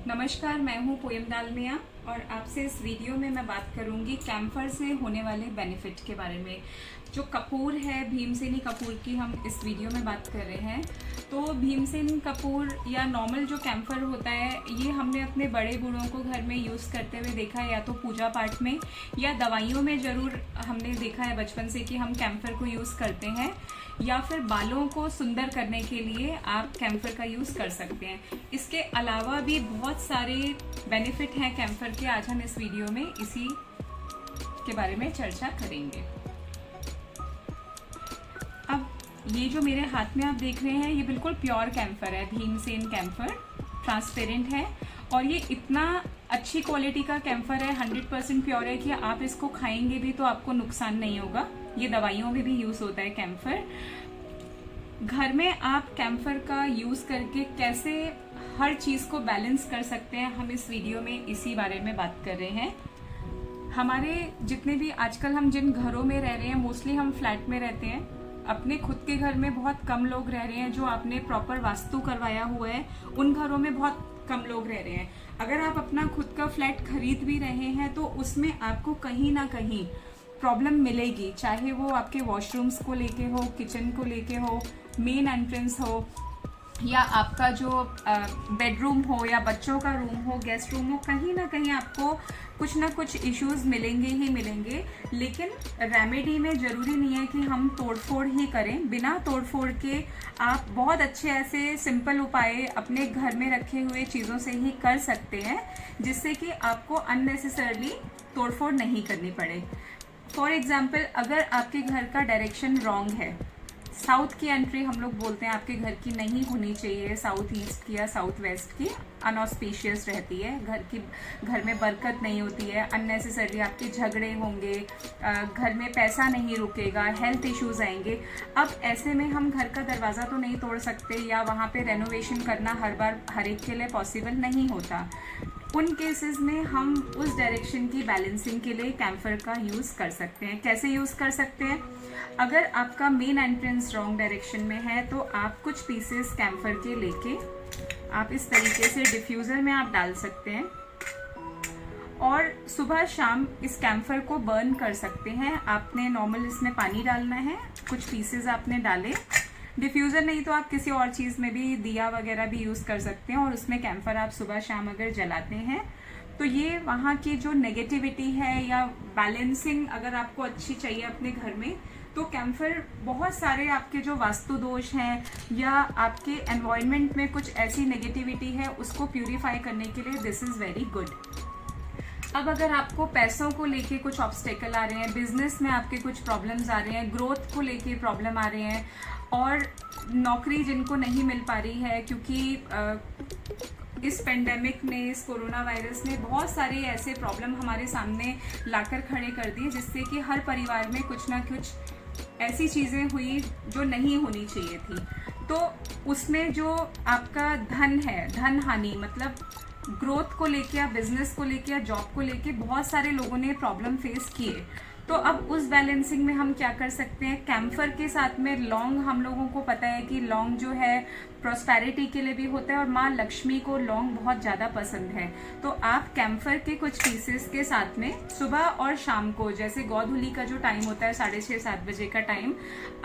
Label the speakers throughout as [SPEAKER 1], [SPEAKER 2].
[SPEAKER 1] नमस्कार, मैं हूँ पोयम डालमिया और आपसे इस वीडियो में मैं बात करूँगी कैम्फर से होने वाले बेनिफिट के बारे में। जो कपूर है, भीमसेनी कपूर की हम इस वीडियो में बात कर रहे हैं। तो भीमसेन कपूर या नॉर्मल जो कैम्फर होता है, ये हमने अपने बड़े बूढ़ों को घर में यूज़ करते हुए देखा है, या तो पूजा पाठ में या दवाइयों में ज़रूर हमने देखा है बचपन से कि हम कैम्फर को यूज़ करते हैं, या फिर बालों को सुंदर करने के लिए आप कैम्फर का यूज़ कर सकते हैं। इसके अलावा भी बहुत सारे बेनिफिट हैं कैम्फर के। आज हम इस वीडियो में इसी के बारे में चर्चा करेंगे। अब ये जो मेरे हाथ में आप देख रहे हैं, ये बिल्कुल प्योर कैम्फर है, भीमसेन कैम्फर, ट्रांसपेरेंट है और ये इतना अच्छी क्वालिटी का कैम्फर है, 100% प्योर है कि आप इसको खाएंगे भी तो आपको नुकसान नहीं होगा। ये दवाइयों में भी यूज होता है कैम्फर। घर में आप कैम्फर का यूज करके कैसे हर चीज को बैलेंस कर सकते हैं, हम इस वीडियो में इसी बारे में बात कर रहे हैं। हमारे जितने भी आजकल हम जिन घरों में रह रहे हैं, मोस्टली हम फ्लैट में रहते हैं। अपने खुद के घर में बहुत कम लोग रह रहे हैं जो आपने प्रॉपर वास्तु करवाया हुआ है, उन घरों में बहुत कम लोग रह रहे हैं। अगर आप अपना खुद का फ्लैट खरीद भी रहे हैं तो उसमें आपको कहीं ना कहीं प्रॉब्लम मिलेगी, चाहे वो आपके वॉशरूम्स को लेके हो, किचन को लेके हो, मेन एंट्रेंस हो, या आपका जो बेडरूम हो, या बच्चों का रूम हो, गेस्ट रूम हो, कहीं ना कहीं आपको कुछ ना कुछ इश्यूज मिलेंगे ही मिलेंगे। लेकिन रेमेडी में ज़रूरी नहीं है कि हम तोड़फोड़ ही करें। बिना तोड़फोड़ के आप बहुत अच्छे ऐसे सिंपल उपाय अपने घर में रखे हुए चीज़ों से ही कर सकते हैं, जिससे कि आपको अननेसेसरली तोड़फोड़ नहीं करनी पड़े। फॉर एग्जाम्पल, अगर आपके घर का डायरेक्शन रॉन्ग है, साउथ की एंट्री हम लोग बोलते हैं आपके घर की नहीं होनी चाहिए, साउथ ईस्ट की या साउथ वेस्ट की अनऑस्पिशियस रहती है, घर में बरकत नहीं होती है, अननेसेसरली आपके झगड़े होंगे, घर में पैसा नहीं रुकेगा, हेल्थ इश्यूज आएंगे। अब ऐसे में हम घर का दरवाज़ा तो नहीं तोड़ सकते, या वहाँ पे रेनोवेशन करना हर बार हर एक के लिए पॉसिबल नहीं होता। उन केसेस में हम उस डायरेक्शन की बैलेंसिंग के लिए कैम्फर का यूज़ कर सकते हैं। कैसे यूज़ कर सकते हैं? अगर आपका मेन एंट्रेंस रॉन्ग डायरेक्शन में है तो आप कुछ पीसेस कैम्फर के लेके आप इस तरीके से डिफ्यूज़र में आप डाल सकते हैं और सुबह शाम इस कैम्फर को बर्न कर सकते हैं। आपने नॉर्मल इसमें पानी डालना है, कुछ पीसेस आपने डाले, डिफ्यूज़र नहीं तो आप किसी और चीज़ में भी दिया वगैरह भी यूज़ कर सकते हैं, और उसमें कैम्फर आप सुबह शाम अगर जलाते हैं तो ये वहाँ की जो नेगेटिविटी है या बैलेंसिंग अगर आपको अच्छी चाहिए अपने घर में, तो कैम्फर बहुत सारे आपके जो वास्तु दोष हैं या आपके एनवायरनमेंट में कुछ ऐसी नेगेटिविटी है उसको प्यूरिफाई करने के लिए दिस इज़ वेरी गुड। अब अगर आपको पैसों को लेके कुछ ऑब्स्टेकल आ रहे हैं, बिजनेस में आपके कुछ प्रॉब्लम्स आ रहे हैं, ग्रोथ को लेके प्रॉब्लम आ रहे हैं, और नौकरी जिनको नहीं मिल पा रही है क्योंकि इस पेंडेमिक ने, इस कोरोना वायरस ने बहुत सारे ऐसे प्रॉब्लम हमारे सामने लाकर खड़े कर दिए, जिससे कि हर परिवार में कुछ ना कुछ ऐसी चीज़ें हुई जो नहीं होनी चाहिए थी। तो उसमें जो आपका धन है, धन हानि मतलब ग्रोथ को लेके या बिजनेस को लेके या जॉब को लेके बहुत सारे लोगों ने प्रॉब्लम फेस किए। तो अब उस बैलेंसिंग में हम क्या कर सकते हैं? कैम्फर के साथ में लौंग, हम लोगों को पता है कि लौंग जो है प्रॉस्पेरिटी के लिए भी होता है और माँ लक्ष्मी को लौंग बहुत ज़्यादा पसंद है। तो आप कैम्फर के कुछ पीसेस के साथ में सुबह और शाम को, जैसे गौधूली का जो टाइम होता है 6:30-7 बजे का टाइम,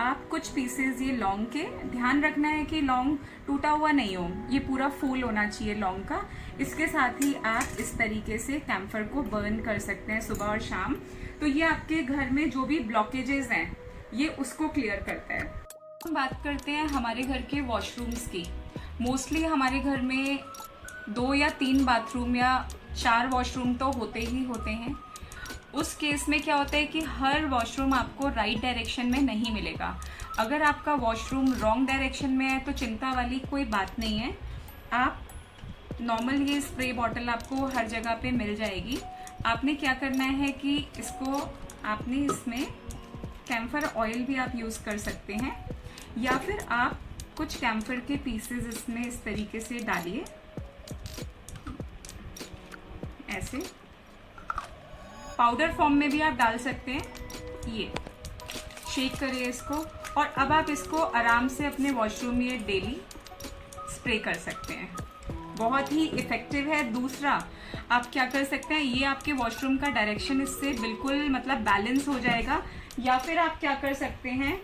[SPEAKER 1] आप कुछ पीसेस ये लौंग के, ध्यान रखना है कि लौंग टूटा हुआ नहीं हो, ये पूरा फूल होना चाहिए लौंग का। इसके साथ ही आप इस तरीके से कैम्फर को बर्न कर सकते हैं सुबह और शाम। तो ये आपके घर में जो भी ब्लॉकेजेस हैं ये उसको क्लियर करता है। हम बात करते हैं हमारे घर के वॉशरूम्स की। मोस्टली हमारे घर में 2 या 3 बाथरूम या 4 वॉशरूम तो होते ही होते हैं। उस केस में क्या होता है कि हर वॉशरूम आपको राइट डायरेक्शन में नहीं मिलेगा। अगर आपका वॉशरूम रॉन्ग डायरेक्शन में है तो चिंता वाली कोई बात नहीं है। आप नॉर्मल ये स्प्रे बॉटल आपको हर जगह पे मिल जाएगी। आपने क्या करना है कि इसको आपने इसमें कैम्फर ऑयल भी आप यूज़ कर सकते हैं, या फिर आप कुछ कैम्फर के पीसेस इसमें इस तरीके से डालिए, ऐसे पाउडर फॉर्म में भी आप डाल सकते हैं। ये शेक करिए इसको, और अब आप इसको आराम से अपने वॉशरूम में डेली स्प्रे कर सकते हैं। बहुत ही इफेक्टिव है। दूसरा, आप क्या कर सकते हैं, ये आपके वॉशरूम का डायरेक्शन इससे बिल्कुल मतलब बैलेंस हो जाएगा। या फिर आप क्या कर सकते हैं,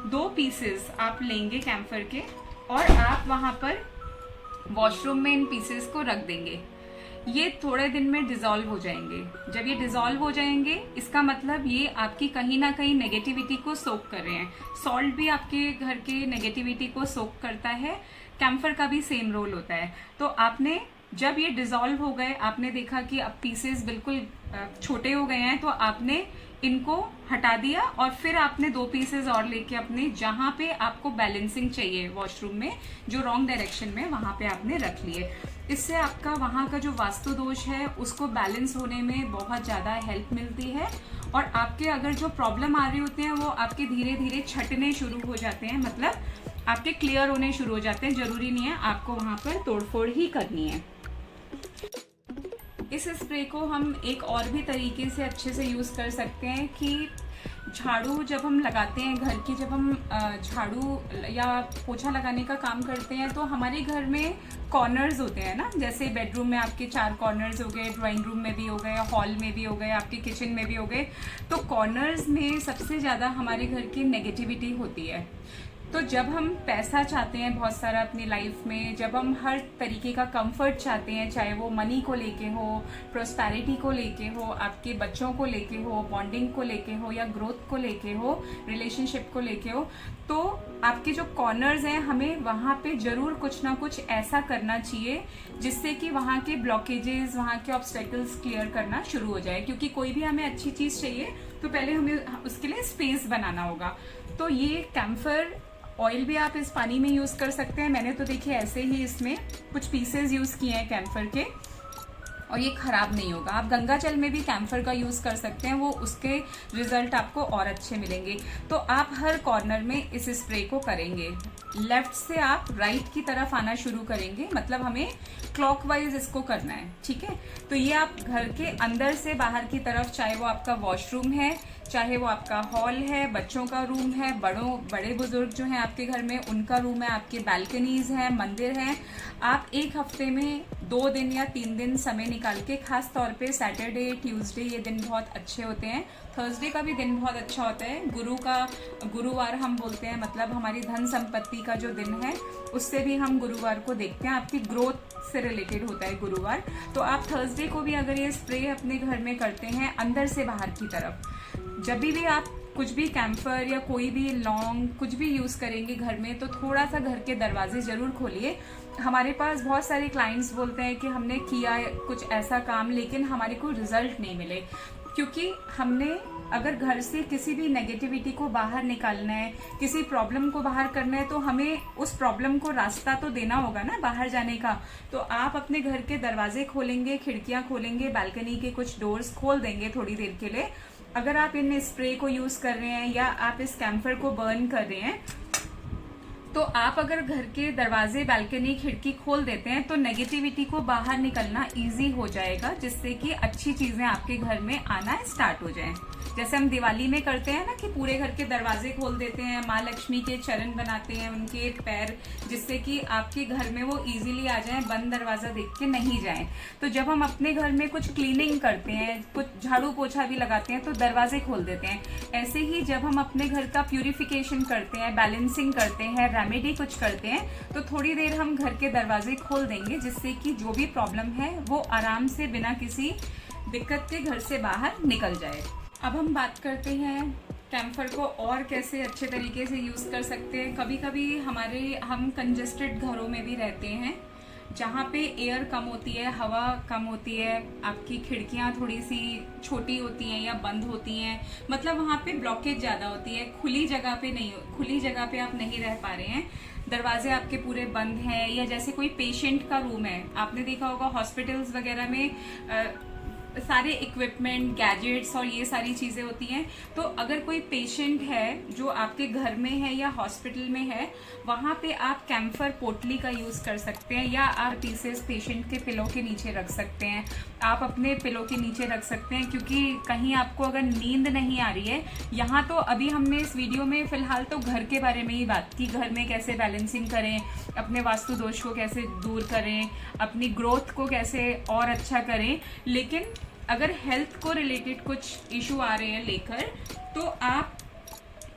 [SPEAKER 1] 2 पीसेस आप लेंगे कैम्फर के और आप वहां पर वॉशरूम में इन पीसेस को रख देंगे। ये थोड़े दिन में डिसॉल्व हो जाएंगे। जब ये डिसॉल्व हो जाएंगे, इसका मतलब ये आपकी कहीं ना कहीं नेगेटिविटी को सोक कर रहे हैं। सॉल्ट भी आपके घर के नेगेटिविटी को सोक करता है, कैम्फर का भी सेम रोल होता है। तो आपने जब ये डिसॉल्व हो गए, आपने देखा कि अब पीसेस बिल्कुल छोटे हो गए हैं, तो आपने इनको हटा दिया और फिर आपने 2 पीसेस और लेके अपने जहां पे आपको बैलेंसिंग चाहिए वॉशरूम में, जो रॉन्ग डायरेक्शन में, वहां पे आपने रख लिए। इससे आपका वहां का जो वास्तु दोष है उसको बैलेंस होने में बहुत ज्यादा हेल्प मिलती है और आपके अगर जो प्रॉब्लम आ रही होते हैं वो आपके धीरे धीरे छटने शुरू हो जाते हैं, मतलब आपके क्लियर होने शुरू हो जाते हैं। जरूरी नहीं है आपको वहां पर तोड़फोड़ ही करनी है। इस स्प्रे को हम एक और भी तरीके से अच्छे से यूज़ कर सकते हैं कि झाड़ू जब हम लगाते हैं घर की, जब हम झाड़ू या पोछा लगाने का काम करते हैं, तो हमारे घर में कॉर्नर्स होते हैं ना, जैसे बेडरूम में आपके 4 कॉर्नर्स हो गए, ड्राइंग रूम में भी हो गए, हॉल में भी हो गए, आपके किचन में भी हो गए। तो कॉर्नर्स में सबसे ज़्यादा हमारे घर की नेगेटिविटी होती है। तो जब हम पैसा चाहते हैं बहुत सारा अपनी लाइफ में, जब हम हर तरीके का कंफर्ट चाहते हैं, चाहे वो मनी को लेके हो, प्रोस्पेरिटी को लेके हो, आपके बच्चों को लेके हो, बॉन्डिंग को लेके हो या ग्रोथ को लेके हो, रिलेशनशिप को लेके हो, तो आपके जो कॉर्नर्स हैं हमें वहां पे जरूर कुछ ना कुछ ऐसा करना चाहिए जिससे कि वहां के ब्लॉकेजेस, वहां के ऑब्स्टेकल्स क्लियर करना शुरू हो जाए। क्योंकि कोई भी हमें अच्छी चीज चाहिए तो पहले हमें उसके लिए स्पेस बनाना होगा। तो ये कैम्फर ऑयल भी आप इस पानी में यूज कर सकते हैं। मैंने तो देखिए ऐसे ही इसमें कुछ पीसेस यूज किए हैं कैम्फर के और ये खराब नहीं होगा। आप गंगा जल में भी कैम्फर का यूज कर सकते हैं, वो उसके रिजल्ट आपको और अच्छे मिलेंगे। तो आप हर कॉर्नर में इस स्प्रे को करेंगे। लेफ्ट से आप राइट की तरफ आना शुरू करेंगे, मतलब हमें क्लॉकवाइज इसको करना है, ठीक है। तो ये आप घर के अंदर से बाहर की तरफ, चाहे वो आपका वॉशरूम है, चाहे वो आपका हॉल है, बच्चों का रूम है, बड़े बुजुर्ग जो हैं आपके घर में उनका रूम है, आपके बालकनीज हैं, मंदिर हैं, आप एक हफ्ते में 2 दिन या 3 दिन समय निकाल के, खास तौर पे सैटरडे, ट्यूसडे ये दिन बहुत अच्छे होते हैं। थर्सडे का भी दिन बहुत अच्छा होता है। गुरुवार हम बोलते हैं, मतलब हमारी धन संपत्ति का जो दिन है, उससे भी हम गुरुवार को देखते हैं, आपकी ग्रोथ से रिलेटेड होता है गुरुवार। तो आप थर्सडे को भी अगर ये स्प्रे अपने घर में करते हैं अंदर से बाहर की तरफ, जब भी आप कुछ भी कैम्फर या कोई भी लौंग कुछ भी यूज करेंगे घर में, तो थोड़ा सा घर के दरवाजे जरूर खोलिए। हमारे पास बहुत सारे क्लाइंट्स बोलते हैं कि हमने किया कुछ ऐसा काम लेकिन हमारे को रिजल्ट नहीं मिले, क्योंकि हमने अगर घर से किसी भी नेगेटिविटी को बाहर निकालना है, किसी प्रॉब्लम को बाहर करना है, तो हमें उस प्रॉब्लम को रास्ता तो देना होगा ना बाहर जाने का। तो आप अपने घर के दरवाजे खोलेंगे, खिड़कियां खोलेंगे, बालकनी के कुछ डोर्स खोल देंगे थोड़ी देर के लिए। अगर आप इन स्प्रे को यूज कर रहे हैं या आप इस कैम्फर को बर्न कर रहे हैं, तो आप अगर घर के दरवाजे, बालकनी, खिड़की खोल देते हैं तो नेगेटिविटी को बाहर निकलना इजी हो जाएगा, जिससे कि अच्छी चीजें आपके घर में आना स्टार्ट हो जाएं। जैसे हम दिवाली में करते हैं ना कि पूरे घर के दरवाजे खोल देते हैं, माँ लक्ष्मी के चरण बनाते हैं, उनके पैर, जिससे कि आपके घर में वो इजीली आ जाएं, बंद दरवाजा देख के नहीं जाएं। तो जब हम अपने घर में कुछ क्लीनिंग करते हैं, कुछ झाड़ू पोछा भी लगाते हैं, तो दरवाजे खोल देते हैं। ऐसे ही जब हम अपने घर का प्यूरिफिकेशन करते हैं, बैलेंसिंग करते हैं, रेमेडी कुछ करते हैं, तो थोड़ी देर हम घर के दरवाजे खोल देंगे, जिससे कि जो भी प्रॉब्लम है वो आराम से बिना किसी दिक्कत के घर से बाहर निकल जाए। अब हम बात करते हैं कैम्फर को और कैसे अच्छे तरीके से यूज कर सकते हैं। कभी कभी हम कंजेस्टेड घरों में भी रहते हैं, जहाँ पे एयर कम होती है, हवा कम होती है, आपकी खिड़कियां थोड़ी सी छोटी होती हैं या बंद होती हैं, मतलब वहाँ पे ब्लॉकेज ज्यादा होती है। खुली जगह पे आप नहीं रह पा रहे हैं, दरवाजे आपके पूरे बंद हैं, या जैसे कोई पेशेंट का रूम है, आपने देखा होगा हॉस्पिटल्स वगैरह में सारे इक्विपमेंट, गैजेट्स और ये सारी चीजें होती हैं। तो अगर कोई पेशेंट है जो आपके घर में है या हॉस्पिटल में है, वहां पे आप कैम्फर पोटली का यूज कर सकते हैं, या आप पीसेस पेशेंट के पिलो के नीचे रख सकते हैं, आप अपने पिलो के नीचे रख सकते हैं। क्योंकि कहीं आपको अगर नींद नहीं आ रही है, यहाँ तो अभी हमने इस वीडियो में फिलहाल तो घर के बारे में ही बात की, घर में कैसे बैलेंसिंग करें, अपने वास्तु दोष को कैसे दूर करें, अपनी ग्रोथ को कैसे और अच्छा करें। लेकिन अगर हेल्थ को रिलेटेड कुछ इशू आ रहे हैं लेकर, तो आप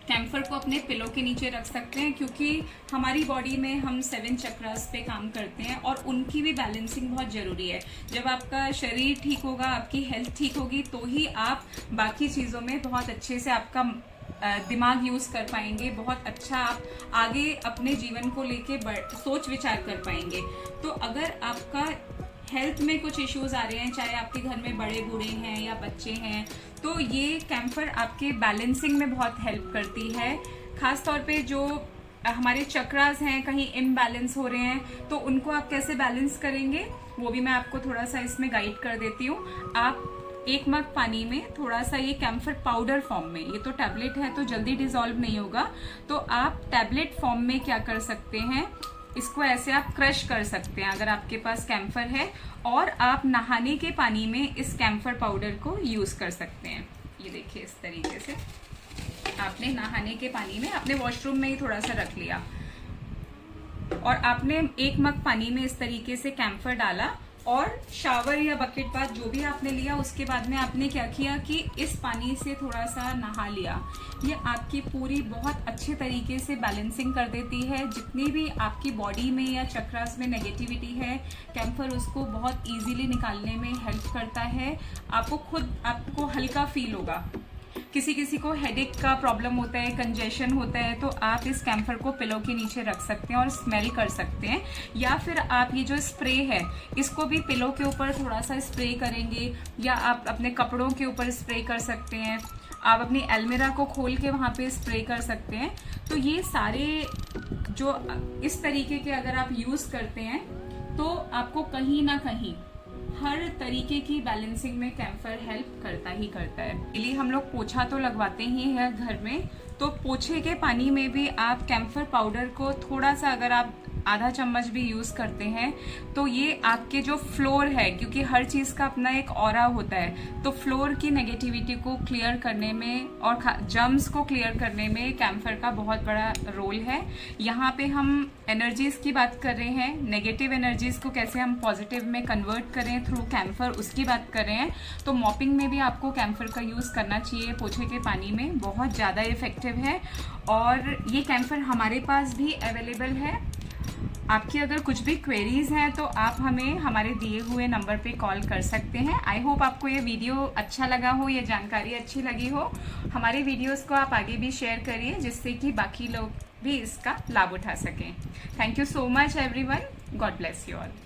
[SPEAKER 1] कैम्फर को अपने पिलो के नीचे रख सकते हैं। क्योंकि हमारी बॉडी में हम 7 चक्रास पे काम करते हैं और उनकी भी बैलेंसिंग बहुत जरूरी है। जब आपका शरीर ठीक होगा, आपकी हेल्थ ठीक होगी, तो ही आप बाकी चीजों में बहुत अच्छे से आपका दिमाग यूज कर पाएंगे, बहुत अच्छा आप आगे अपने जीवन को लेके सोच विचार कर पाएंगे। तो अगर आपका हेल्थ में कुछ इश्यूज आ रहे हैं, चाहे आपके घर में बड़े बूढ़े हैं या बच्चे हैं, तो ये कैम्फर आपके बैलेंसिंग में बहुत हेल्प करती है। खास तौर पे जो हमारे चक्रास हैं, कहीं इम्बैलेंस हो रहे हैं, तो उनको आप कैसे बैलेंस करेंगे वो भी मैं आपको थोड़ा सा इसमें गाइड कर देती हूँ। आप 1 मग पानी में थोड़ा सा ये कैम्फर पाउडर फॉर्म में, ये तो टैबलेट है तो जल्दी डिसॉल्व नहीं होगा, तो आप टैबलेट फॉर्म में क्या कर सकते हैं, इसको ऐसे आप क्रश कर सकते हैं अगर आपके पास कैम्फर है, और आप नहाने के पानी में इस कैम्फर पाउडर को यूज कर सकते हैं। ये देखिए इस तरीके से आपने नहाने के पानी में, अपने वॉशरूम में ही थोड़ा सा रख लिया और आपने 1 मग पानी में इस तरीके से कैम्फर डाला, और शावर या बकेट बाथ जो भी आपने लिया, उसके बाद में आपने क्या किया कि इस पानी से थोड़ा सा नहा लिया। ये आपकी पूरी बहुत अच्छे तरीके से बैलेंसिंग कर देती है। जितनी भी आपकी बॉडी में या चक्रास में नेगेटिविटी है, कैम्फर उसको बहुत इजीली निकालने में हेल्प करता है। आपको हल्का फील होगा। किसी किसी को हेडेक का प्रॉब्लम होता है, कंजेशन होता है, तो आप इस कैम्फर को पिलो के नीचे रख सकते हैं और स्मेल कर सकते हैं। या फिर आप ये जो स्प्रे है, इसको भी पिलो के ऊपर थोड़ा सा स्प्रे करेंगे, या आप अपने कपड़ों के ऊपर स्प्रे कर सकते हैं, आप अपनी अलमीरा को खोल के वहाँ पे स्प्रे कर सकते हैं। तो ये सारे जो इस तरीके के अगर आप यूज़ करते हैं, तो आपको कहीं ना कहीं हर तरीके की बैलेंसिंग में कैम्फर हेल्प करता ही करता है। इसलिए हम लोग पोछा तो लगवाते ही हैं घर में, तो पोछे के पानी में भी आप कैम्फर पाउडर को थोड़ा सा, अगर आप आधा चम्मच भी यूज करते हैं, तो ये आपके जो फ्लोर है, क्योंकि हर चीज का अपना एक ऑरा होता है, तो फ्लोर की नेगेटिविटी को क्लियर करने में और जर्म्स को क्लियर करने में कैम्फर का बहुत बड़ा रोल है। यहाँ पे हम एनर्जीज की बात कर रहे हैं, नेगेटिव एनर्जीज को कैसे हम पॉजिटिव में कन्वर्ट करें थ्रू कैम्फर, उसकी बात कर रहे हैं। तो मॉपिंग में भी आपको कैम्फर का यूज करना चाहिए पोछे के पानी में, बहुत ज्यादा इफेक्टिव है। और ये कैम्फर हमारे पास भी अवेलेबल है। आपकी अगर कुछ भी क्वेरीज हैं तो आप हमें हमारे दिए हुए नंबर पे कॉल कर सकते हैं। आई होप आपको ये वीडियो अच्छा लगा हो, ये जानकारी अच्छी लगी हो। हमारे वीडियोस को आप आगे भी शेयर करिए, जिससे कि बाकी लोग भी इसका लाभ उठा सकें। Thank you so much everyone. God bless you all.